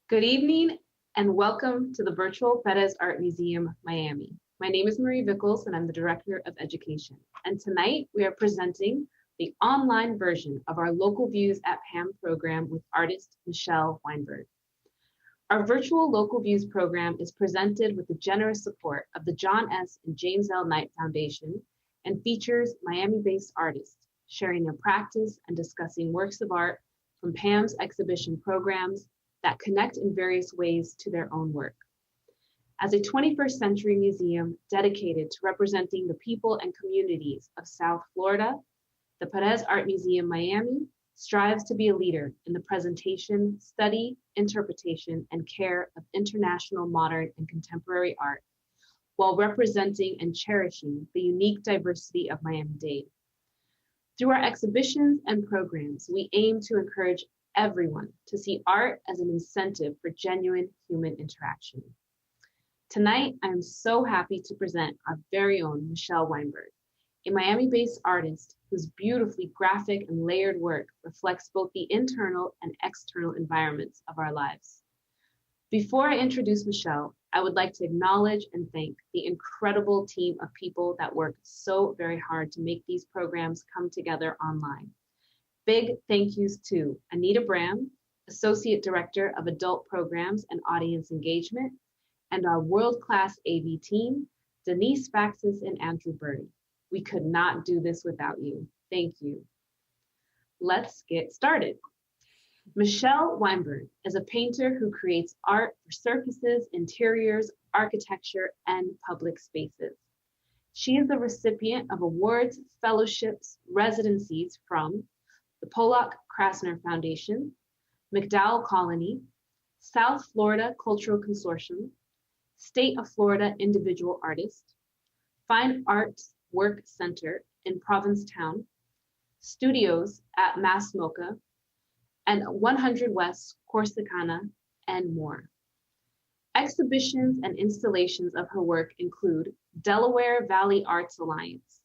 Good evening and welcome to the virtual Perez Art Museum, Miami. My name is Marie Vickles and I'm the Director of Education. And tonight we are presenting the online version of our Local Views at PAMM program with artist Michelle Weinberg. Our virtual Local Views program is presented with the generous support of the John S. and James L. Knight Foundation and features Miami-based artists sharing their practice and discussing works of art from PAMM's exhibition programs that connect in various ways to their own work. As a 21st century museum dedicated to representing the people and communities of South Florida, the Perez Art Museum Miami strives to be a leader in the presentation, study, interpretation, and care of international modern and contemporary art, while representing and cherishing the unique diversity of Miami-Dade. Through our exhibitions and programs, we aim to encourage everyone to see art as an incentive for genuine human interaction. Tonight, I am so happy to present our very own Michelle Weinberg, a Miami-based artist whose beautifully graphic and layered work reflects both the internal and external environments of our lives. Before I introduce Michelle, I would like to acknowledge and thank the incredible team of people that work so very hard to make these programs come together online. Big thank yous to Anita Bram, Associate Director of Adult Programs and Audience Engagement, and our world-class AV team, Denise Faxis and Andrew Burry. We could not do this without you. Thank you. Let's get started. Michelle Weinberg is a painter who creates art for surfaces, interiors, architecture, and public spaces. She is the recipient of awards, fellowships, residencies from the Pollock-Krasner Foundation, McDowell Colony, South Florida Cultural Consortium, State of Florida Individual Artist, Fine Arts Work Center in Provincetown, studios at Mass Mocha, and 100 West Corsicana, and more. Exhibitions and installations of her work include Delaware Valley Arts Alliance,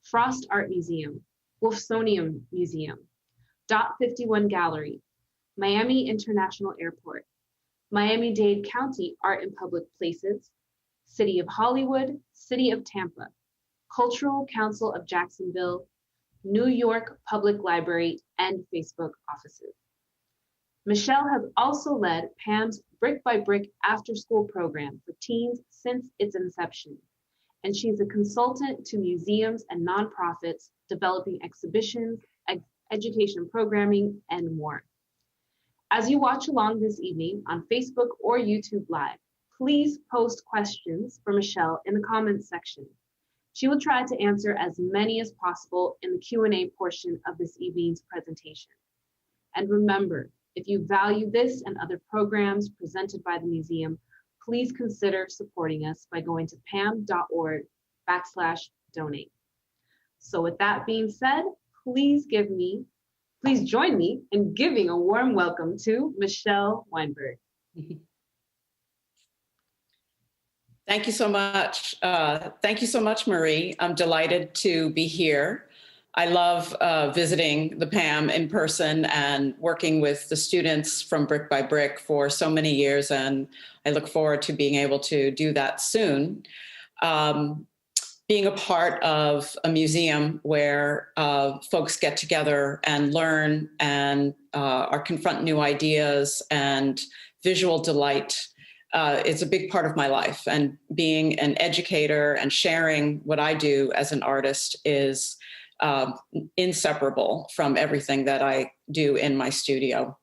Frost Art Museum, Wolfsonian Museum, Dot 51 Gallery, Miami International Airport, Miami-Dade County Art and Public Places, City of Hollywood, City of Tampa, Cultural Council of Jacksonville, New York Public Library, and Facebook offices. Michelle has also led PAMM's Brick by Brick after-school program for teens since its inception, and she's a consultant to museums and nonprofits developing exhibitions, education programming, and more. As you watch along this evening on Facebook or YouTube Live, please post questions for Michelle in the comments section. She will try to answer as many as possible in the Q&A portion of this evening's presentation. And remember, if you value this and other programs presented by the museum, please consider supporting us by going to pamm.org/donate. So with that being said, please join me in giving a warm welcome to Michelle Weinberg. Thank you so much. Thank you so much, Marie. I'm delighted to be here. I love visiting the PAMM in person and working with the students from Brick by Brick for so many years, and I look forward to being able to do that soon. Being a part of a museum where folks get together and learn and are confront new ideas and visual delight is a big part of my life. And being an educator and sharing what I do as an artist is inseparable from everything that I do in my studio.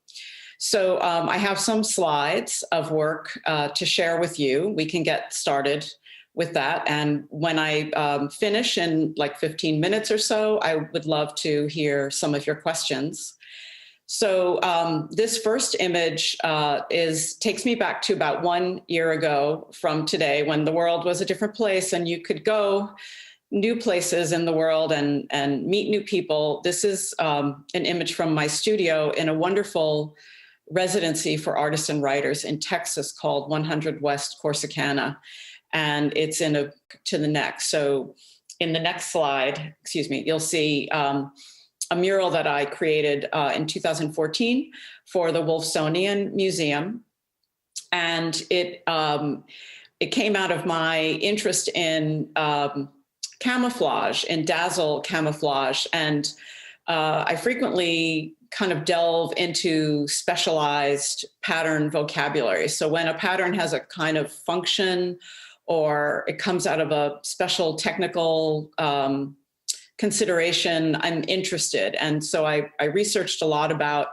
So I have some slides of work to share with you. We can get started with that. And when I finish in like 15 minutes or so, I would love to hear some of your questions. So this first image takes me back to about 1 year ago from today, when the world was a different place and you could go new places in the world and meet new people. This is an image from my studio in a wonderful residency for artists and writers in Texas called 100 West Corsicana. And it's to the next. So in the next slide, you'll see a mural that I created in 2014 for the Wolfsonian Museum. And it came out of my interest in camouflage, in dazzle camouflage. And I frequently kind of delve into specialized pattern vocabulary. So when a pattern has a kind of function or it comes out of a special technical consideration, I'm interested. And so I researched a lot about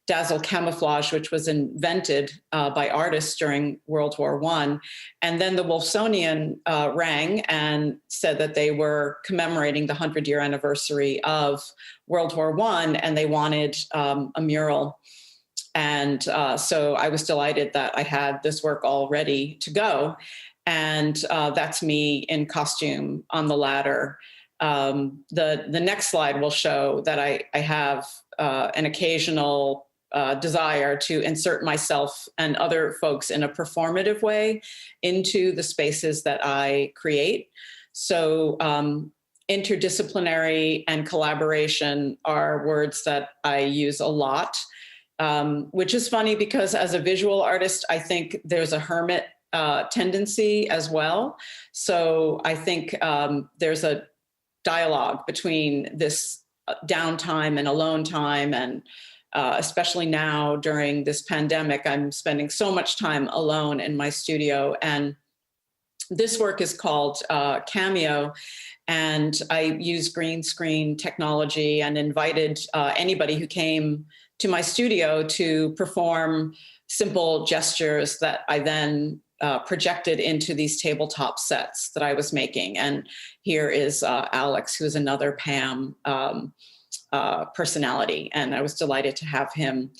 dazzle camouflage, which was invented by artists during World War I. And then the Wolfsonian rang and said that they were commemorating the 100-year anniversary of World War I, and they wanted a mural. And so I was delighted that I had this work all ready to go. And that's me in costume on the ladder. The next slide will show that I have an occasional desire to insert myself and other folks in a performative way into the spaces that I create. So interdisciplinary and collaboration are words that I use a lot, which is funny because as a visual artist, I think there's a hermit tendency as well. So I think there's a dialogue between this downtime and alone time, and especially now during this pandemic, I'm spending so much time alone in my studio. And this work is called Cameo, and I use green screen technology and invited anybody who came to my studio to perform simple gestures that I then projected into these tabletop sets that I was making. And here is Alex, who is another PAMM personality, and I was delighted to have him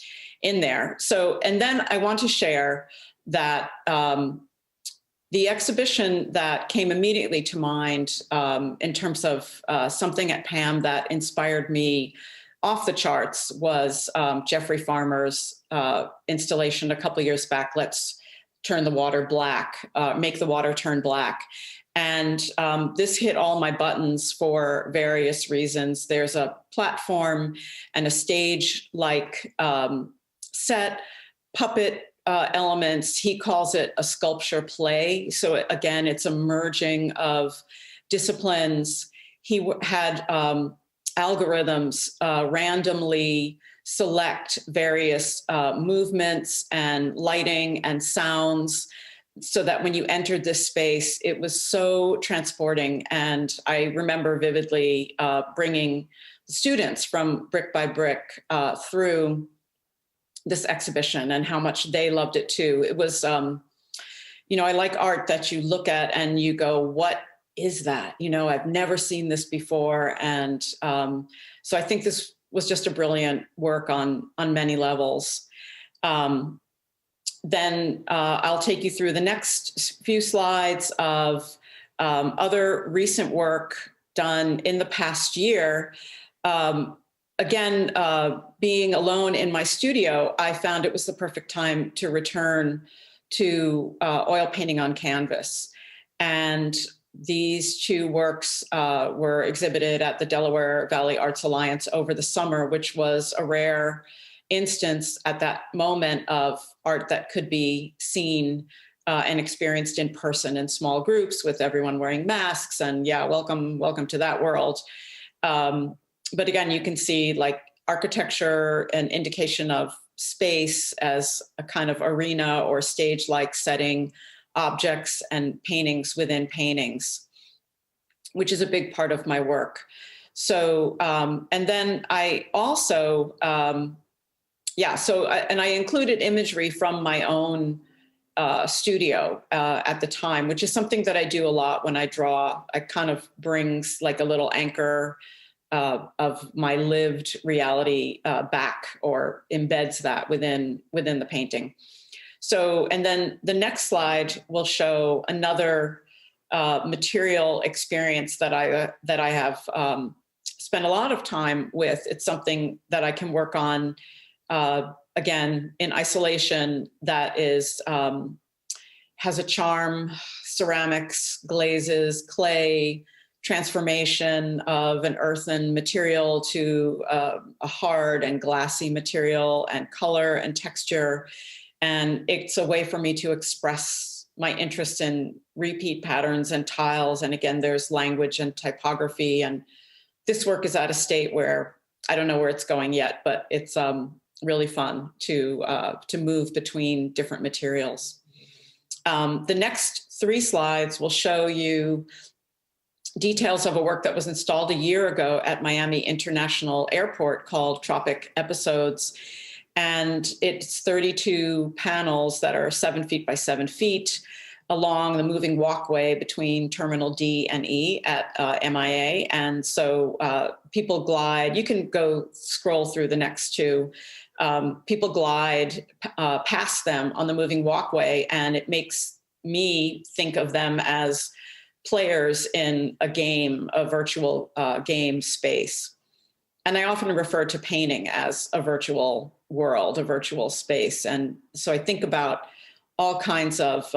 in there. So, and then I want to share that the exhibition that came immediately to mind in terms of something at PAMM that inspired me off the charts was Jeffrey Farmer's installation a couple of years back, Let's Turn the Water Black, Make the Water Turn Black. And this hit all my buttons for various reasons. There's a platform and a stage-like set, puppet elements. He calls it a sculpture play. So again, it's a merging of disciplines. He had algorithms randomly select various movements and lighting and sounds, so that when you entered this space, it was so transporting. And I remember vividly bringing students from brick by brick through this exhibition and how much they loved it too. It was, you know, I like art that you look at and you go, what is that? You know, I've never seen this before. And so I think this was just a brilliant work on many levels. Then I'll take you through the next few slides of other recent work done in the past year. Again, being alone in my studio, I found it was the perfect time to return to oil painting on canvas. And these two works were exhibited at the Delaware Valley Arts Alliance over the summer, which was a rare instance at that moment of art that could be seen and experienced in person in small groups with everyone wearing masks. And yeah, welcome to that world. But again, you can see like architecture, an indication of space as a kind of arena or stage-like setting, objects and paintings within paintings, which is a big part of my work. So, and then I also, and I included imagery from my own studio at the time, which is something that I do a lot when I draw. I kind of brings like a little anchor of my lived reality back, or embeds that within the painting. So, and then the next slide will show another material experience that I have spent a lot of time with. It's something that I can work on again in isolation, that is has a charm: ceramics, glazes, clay, transformation of an earthen material to a hard and glassy material, and color and texture. And it's a way for me to express my interest in repeat patterns and tiles. And again, there's language and typography. And this work is at a state where I don't know where it's going yet, but it's really fun to move between different materials. The next 3 slides will show you details of a work that was installed a year ago at Miami International Airport called Tropic Episodes. And it's 32 panels that are 7 feet by 7 feet along the moving walkway between Terminal D and E at MIA. And so people glide. You can go scroll through the next 2. People glide past them on the moving walkway, and it makes me think of them as players in a game, a virtual game space. And I often refer to painting as a virtual world, a virtual space. And so I think about all kinds of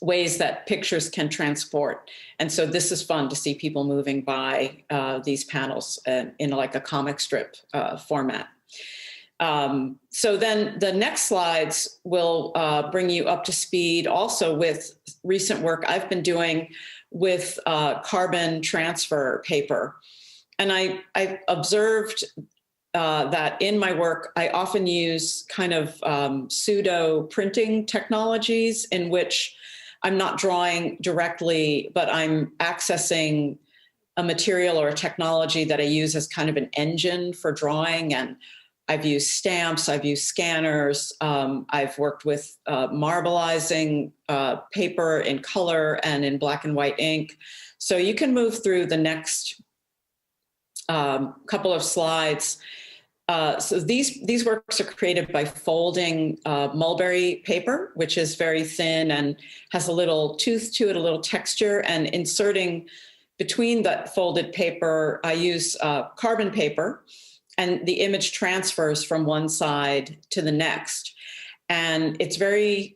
ways that pictures can transport. And so this is fun to see people moving by these panels in like a comic strip format. So then the next slides will bring you up to speed also with recent work I've been doing with carbon transfer paper. And I observed that in my work, I often use kind of pseudo printing technologies in which I'm not drawing directly, but I'm accessing a material or a technology that I use as kind of an engine for drawing. And I've used stamps, I've used scanners, I've worked with marbleizing paper in color and in black and white ink. So you can move through the next couple of slides. So these works are created by folding mulberry paper, which is very thin and has a little tooth to it, a little texture, and inserting between that folded paper, I use carbon paper, and the image transfers from one side to the next. And it's very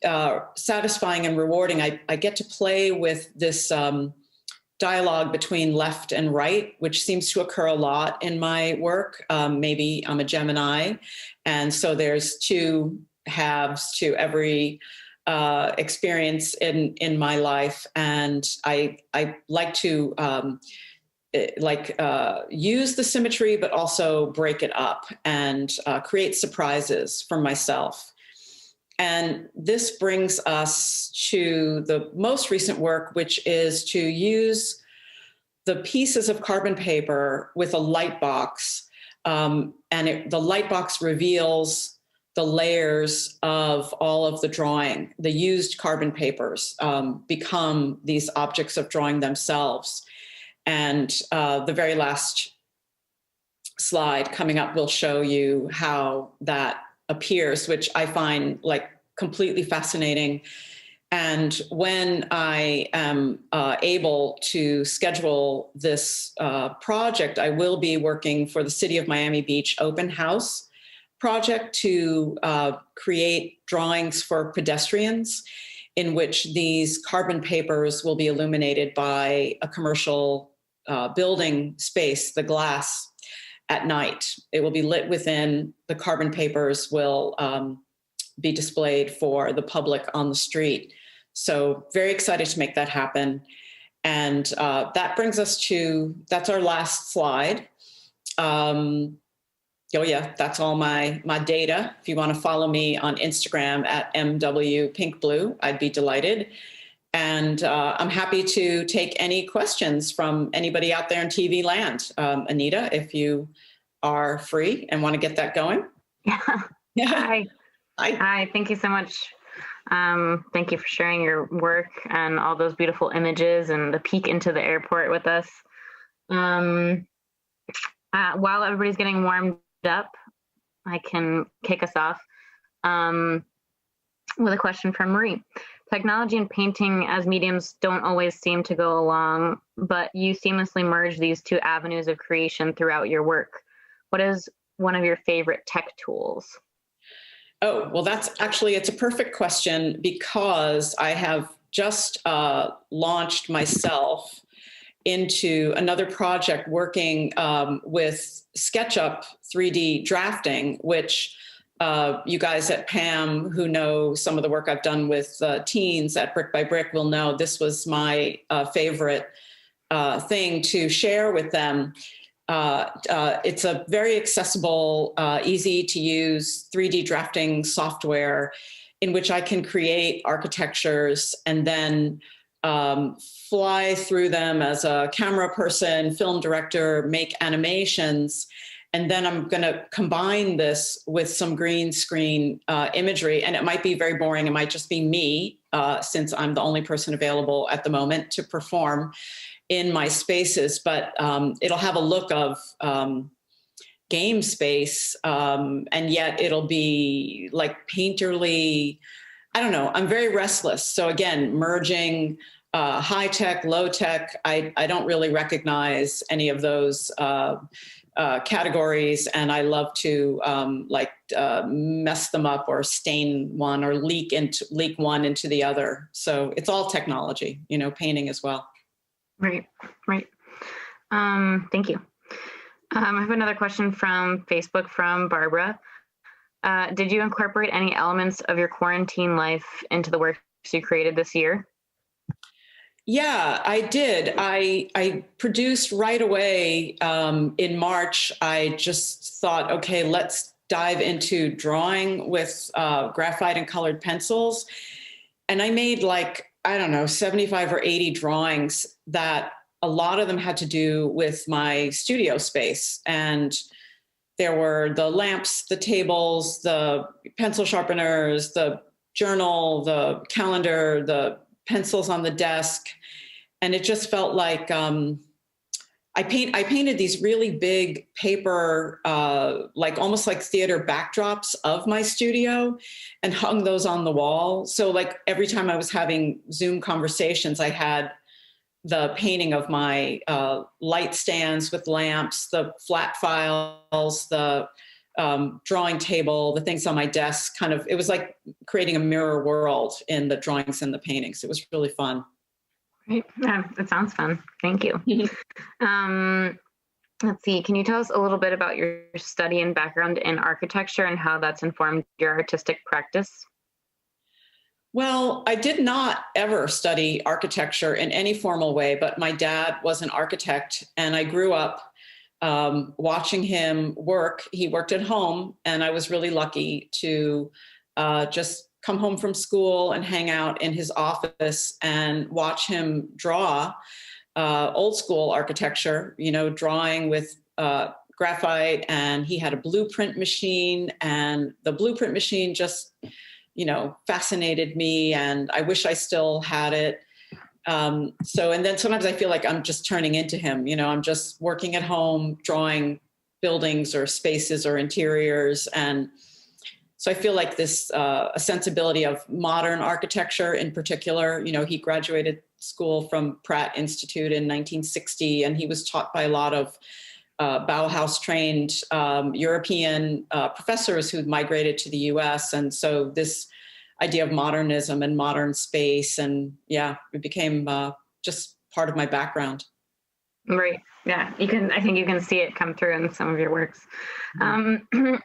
satisfying and rewarding. I get to play with this dialogue between left and right, which seems to occur a lot in my work. Maybe I'm a Gemini, and so there's 2 halves to every experience in my life. And I like to use the symmetry, but also break it up and create surprises for myself. And this brings us to the most recent work, which is to use the pieces of carbon paper with a light box. The light box reveals the layers of all of the drawing. The used carbon papers become these objects of drawing themselves. And the very last slide coming up will show you how that appears, which I find like completely fascinating. And when I am able to schedule this project, I will be working for the City of Miami Beach Open House project to create drawings for pedestrians in which these carbon papers will be illuminated by a commercial building space, the glass, at night. It will be lit within. The carbon papers will be displayed for the public on the street. So very excited to make that happen. And that brings us to, that's our last slide. Oh yeah, that's all my data. If you want to follow me on Instagram at MWPinkBlue, I'd be delighted. And I'm happy to take any questions from anybody out there in TV land. Anita, if you are free and want to get that going. Yeah. Hi. Thank you so much. Thank you for sharing your work and all those beautiful images and the peek into the airport with us. While everybody's getting warmed up, I can kick us off with a question from Marie. Technology and painting as mediums don't always seem to go along, but you seamlessly merge these 2 avenues of creation throughout your work. What is one of your favorite tech tools? Oh, well, it's a perfect question because I have just launched myself into another project working with SketchUp 3D drafting, which you guys at PAMM who know some of the work I've done with teens at Brick by Brick will know this was my favorite thing to share with them. It's a very accessible, easy to use 3D drafting software in which I can create architectures and then fly through them as a camera person, film director, make animations. And then I'm going to combine this with some green screen imagery. And it might be very boring. It might just be me, since I'm the only person available at the moment to perform in my spaces. But it'll have a look of game space, and yet it'll be like painterly. I don't know. I'm very restless. So again, merging high tech, low tech. I don't really recognize any of those categories, and I love to mess them up or stain one or leak one into the other. So it's all technology, painting as well. Right. Thank you. I have another question from Facebook from Barbara. Did you incorporate any elements of your quarantine life into the works you created this year? Yeah, I did. I produced right away in March. I just thought, okay, let's dive into drawing with graphite and colored pencils. And I made 75 or 80 drawings that a lot of them had to do with my studio space. And there were the lamps, the tables, the pencil sharpeners, the journal, the calendar, the pencils on the desk. And it just felt like I painted these really big paper, almost like theater backdrops of my studio and hung those on the wall. So every time I was having Zoom conversations, I had the painting of my light stands with lamps, the flat files, the drawing table, the things on my desk. It was like creating a mirror world in the drawings and the paintings. It was really fun. Great. Yeah, that sounds fun. Thank you. Let's see. Can you tell us a little bit about your study and background in architecture and how that's informed your artistic practice? Well, I did not ever study architecture in any formal way, but my dad was an architect, and I grew up watching him work. He worked at home, and I was really lucky to just come home from school and hang out in his office and watch him draw old school architecture, drawing with graphite. And he had a blueprint machine, and the blueprint machine just, fascinated me, and I wish I still had it. And then sometimes I feel like I'm just turning into him, I'm just working at home, drawing buildings or spaces or interiors. And so I feel like this a sensibility of modern architecture in particular. He graduated school from Pratt Institute in 1960, and he was taught by a lot of Bauhaus-trained European professors who migrated to the US. And so this idea of modernism and modern space, and it became just part of my background. Right. Yeah, I think you can see it come through in some of your works.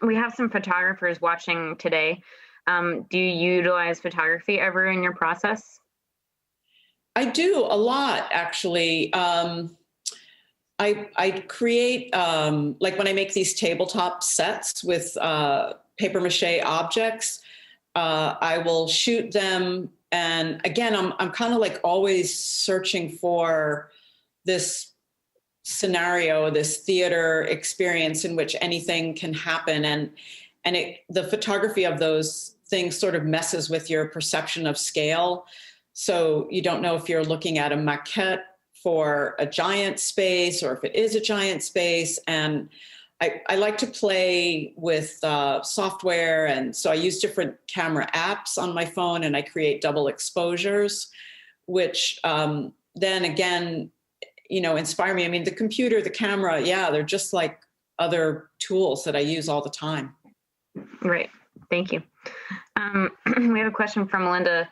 We have some photographers watching today. Do you utilize photography ever in your process? I do a lot, actually. I create, when I make these tabletop sets with paper mache objects, I will shoot them. And again, I'm kind of always searching for this scenario, this theater experience in which anything can happen. And the photography of those things sort of messes with your perception of scale. So you don't know if you're looking at a maquette for a giant space or if it is a giant space. And I like to play with software. And so I use different camera apps on my phone, and I create double exposures, which then again, inspire me. I mean, the computer, the camera, they're just like other tools that I use all the time. Right. Thank you. We have a question from Linda.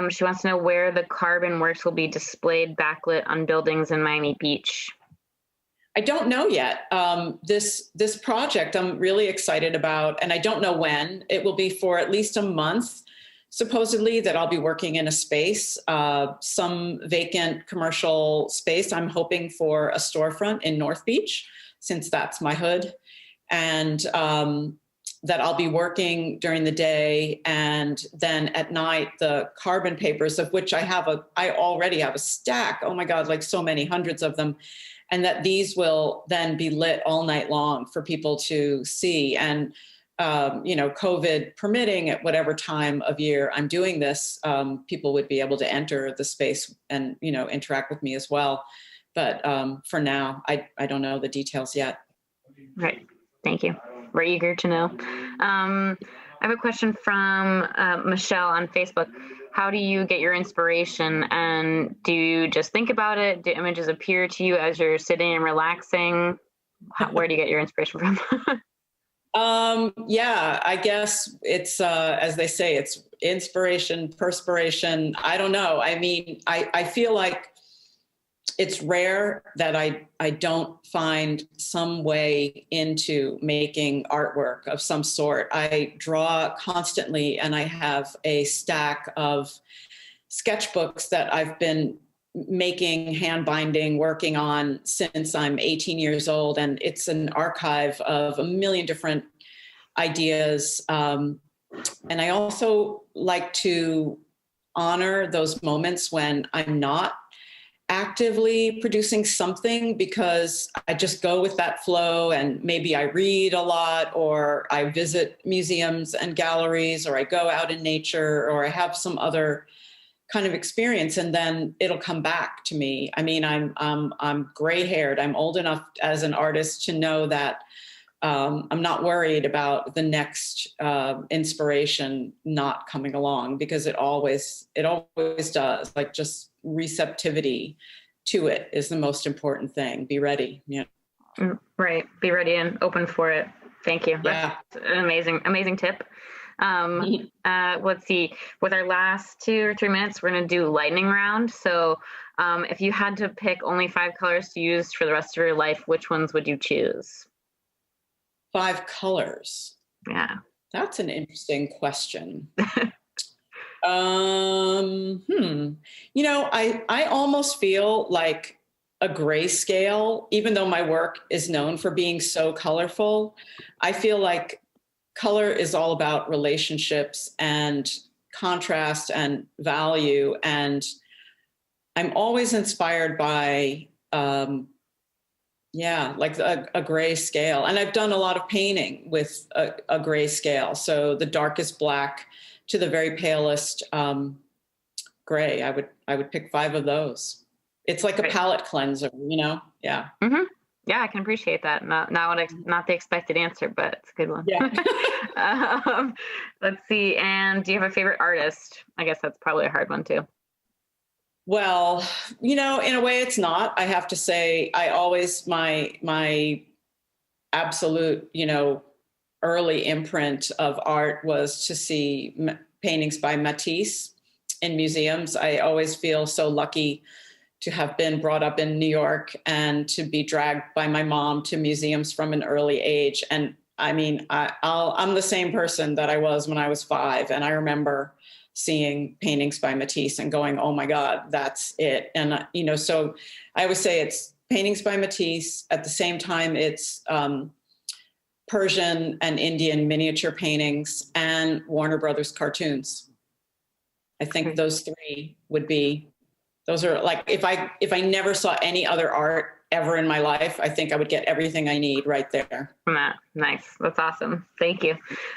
She wants to know where the carbon works will be displayed backlit on buildings in Miami Beach. I don't know yet. This project I'm really excited about, and I don't know when. It will be for at least a month, supposedly, that I'll be working in a space, some vacant commercial space. I'm hoping for a storefront in North Beach, since that's my hood, and that I'll be working during the day, and then at night the carbon papers, of which I already have a stack. Oh my God, like so many, hundreds of them. And that these will then be lit all night long for people to see. And, COVID permitting, at whatever time of year I'm doing this, people would be able to enter the space and, interact with me as well. But for now, I don't know the details yet. Right. Thank you. We're eager to know. I have a question from Michelle on Facebook. How do you get your inspiration? And do you just think about it? Do images appear to you as you're sitting and relaxing? Where do you get your inspiration from? Yeah, I guess it's, as they say, it's inspiration, perspiration. I don't know. I mean, I feel like it's rare that I don't find some way into making artwork of some sort. I draw constantly, and I have a stack of sketchbooks that I've been making, hand binding, working on since I'm 18 years old. And it's an archive of a million different ideas. And I also like to honor those moments when I'm not actively producing something, because I just go with that flow, and maybe I read a lot, or I visit museums and galleries, or I go out in nature, or I have some other kind of experience, and then it'll come back to me. I mean, I'm gray-haired. I'm old enough as an artist to know that I'm not worried about the next inspiration not coming along, because it always does. Like, just receptivity to it is the most important thing. Be ready. Yeah. Right. Be ready and open for it. Thank you. Yeah. That's an amazing tip. Let's see, with our last 2 or 3 minutes, we're going to do lightning round. So if you had to pick only 5 colors to use for the rest of your life, which ones would you choose? 5 colors. Yeah. That's an interesting question. I almost feel like a grayscale, even though my work is known for being so colorful. I feel like color is all about relationships and contrast and value. And I'm always inspired by, like a gray scale. And I've done a lot of painting with a gray scale. So the darkest black to the very palest gray. I would pick 5 of those. It's like a palette cleanser, Yeah. Mm-hmm. Yeah, I can appreciate that. Not the expected answer, but it's a good one. Yeah. Let's see. And do you have a favorite artist? I guess that's probably a hard one too. Well, in a way it's not. I have to say, I always, my absolute, early imprint of art was to see paintings by Matisse in museums. I always feel so lucky to have been brought up in New York and to be dragged by my mom to museums from an early age. And I mean, I'm the same person that I was when I was 5. And I remember seeing paintings by Matisse and going, oh my God, that's it. And, so I always say it's paintings by Matisse. At the same time, it's Persian and Indian miniature paintings and Warner Brothers cartoons. I think those 3 would be, those are like, if I never saw any other art ever in my life, I think I would get everything I need right there. Nice. That's awesome. Thank you.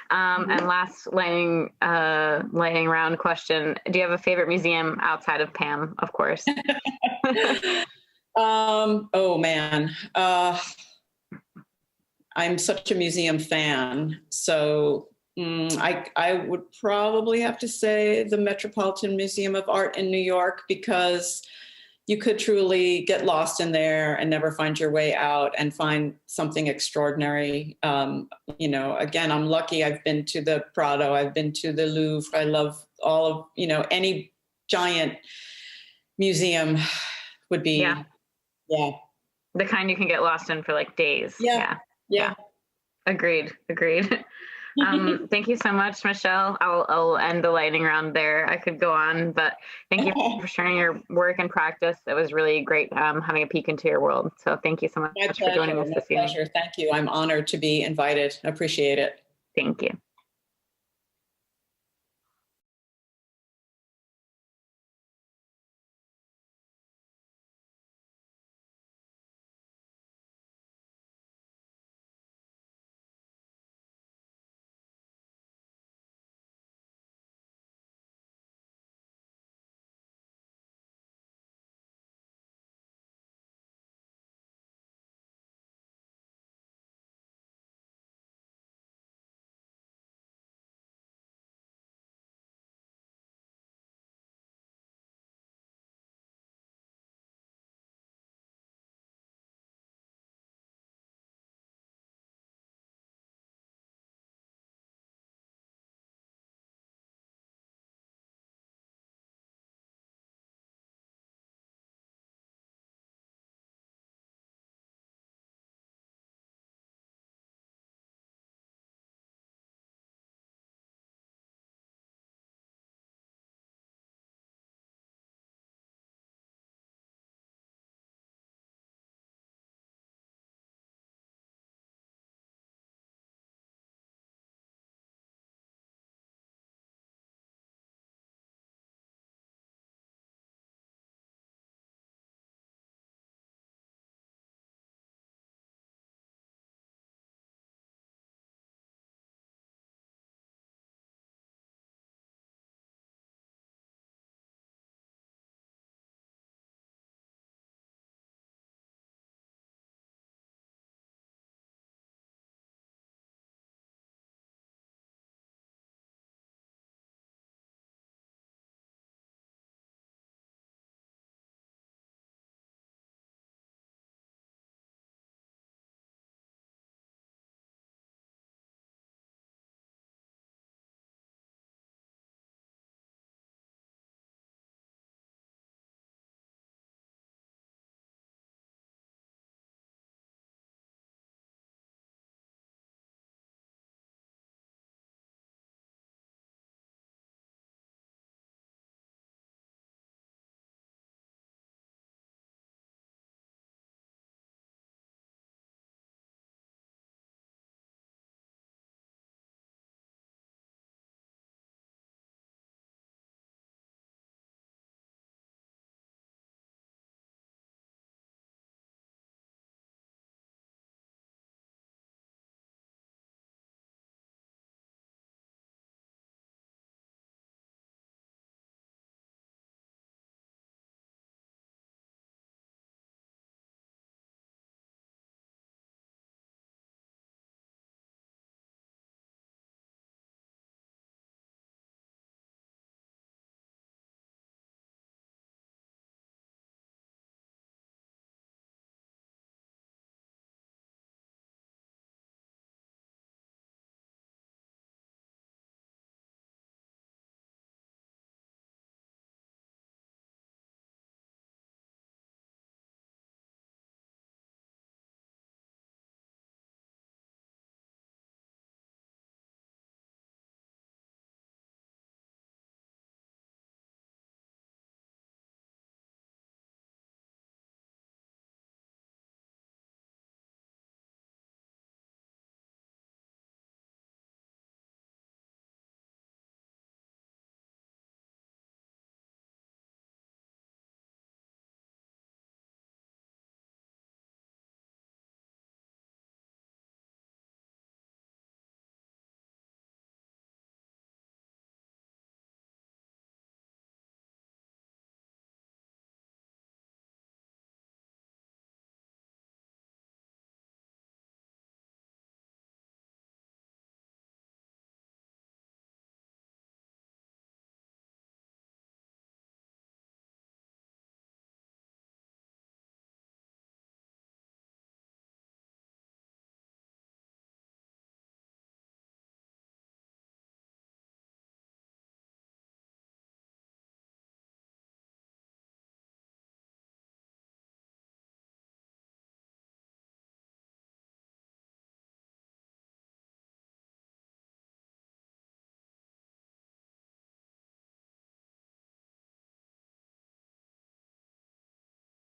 And last lightning round question. Do you have a favorite museum outside of PAMM, of course? Oh man. I'm such a museum fan. So I would probably have to say the Metropolitan Museum of Art in New York, because you could truly get lost in there and never find your way out and find something extraordinary. Again, I'm lucky. I've been to the Prado. I've been to the Louvre. I love all of, any giant museum would be, The kind you can get lost in for like days. Yeah. Agreed. Thank you so much, Michelle. I'll end the lightning round there. I could go on, but thank you for sharing your work and practice. It was really great having a peek into your world. So thank you so much for joining us this evening. Thank you. I'm honored to be invited. Appreciate it. Thank you.